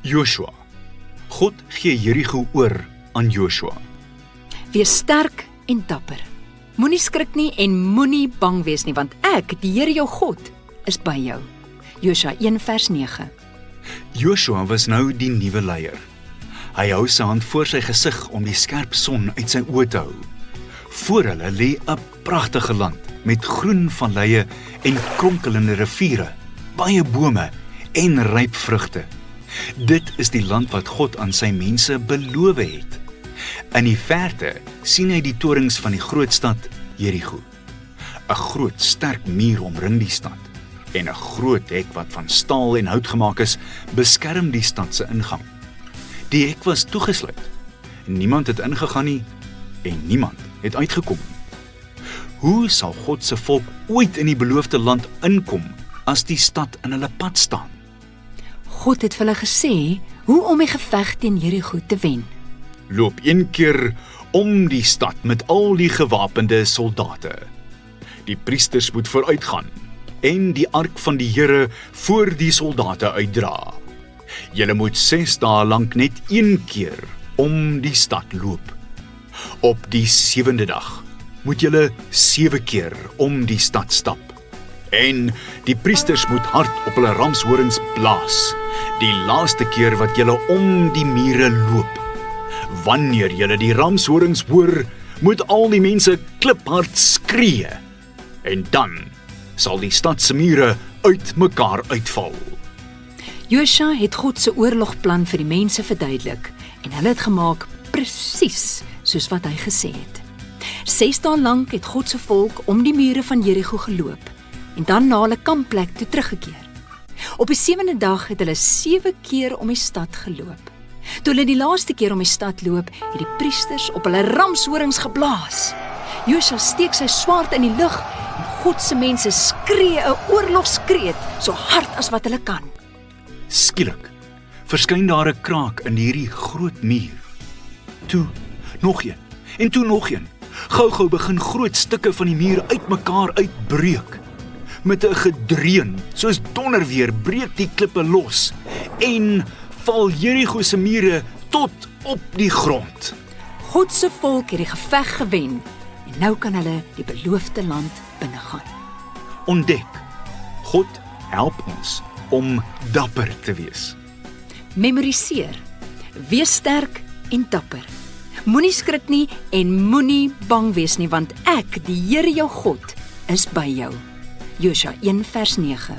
Joshua. God gee Jerigo oor aan Joshua. Wees sterk en dapper. Moenie skrik nie en moenie bang wees nie, want ek, die Here jou God, is by jou. Josua 1 vers 9. Joshua was nou die nuwe leier. Hy hou sy hand voor sy gesig om die skerp son uit sy oë te hou. Voor hulle lê 'n pragtige land met groen valleie en kronkelende riviere, baie bome en ryp vrugte. Dit is die land wat God aan sy mense beloof het. In die verte sien hy die torings van die groot stad Jerigo. 'n Groot, sterk muur omring die stad en 'n groot hek wat van staal en hout gemaak is, beskerm die stad se ingang. Die hek was toegesluit. Niemand het ingegaan nie en niemand het uitgekom nie. Hoe sal God se volk ooit in die beloofde land inkom as die stad in hulle pad staan? God het vir hulle gesê hoe om die geveg teen Jerigo te wen. Loop 1 keer om die stad met al die gewapende soldate. Die priesters moet vooruitgaan en die ark van die Here voor die soldate uitdra. Julle moet 6 dae lank net 1 keer om die stad loop. Op die 7de dag moet julle 7 keer om die stad stap. En die priesters moet hard op hulle ramshorings blaas, die laaste keer wat julle om die mure loop. Wanneer julle die ramshorings hoor, moet al die mense kliphard skree. En dan sal die stad se mure uit mekaar uitval. Josua het God se oorlogplan vir die mense verduidelik en hulle het gemaak presies soos wat hy gesê het. 6 dae lank het God se volk om die mure van Jerigo geloop en dan na hulle kampplek toe teruggekeer. Op die 7de dag het hulle 7 keer om die stad geloop. Toe hulle die laaste keer om die stad loop, het die priesters op hulle ramshorings geblaas. Josua steek sy swaard in die lug en God se mense skree 'n oorlogskreet so hard as wat hulle kan. Skielik verskyn daar 'n kraak in hierdie groot muur. Toe nog een en toe nog een. Gou-gou begin groot stukke van die muur uitmekaar uitbreek. Met 'n gedreun, soos donderweer, breek die klippe los en val Jerigo se mure tot op die grond. God se volk het die geveg gewen en nou kan hulle die beloofde land binnegaan. Ontdek, God help ons om dapper te wees. Memoriseer. Wees sterk en dapper. Moenie skrik nie en moenie bang wees nie, want ek, die Here jou God, is by jou. Josua 1 vers 9.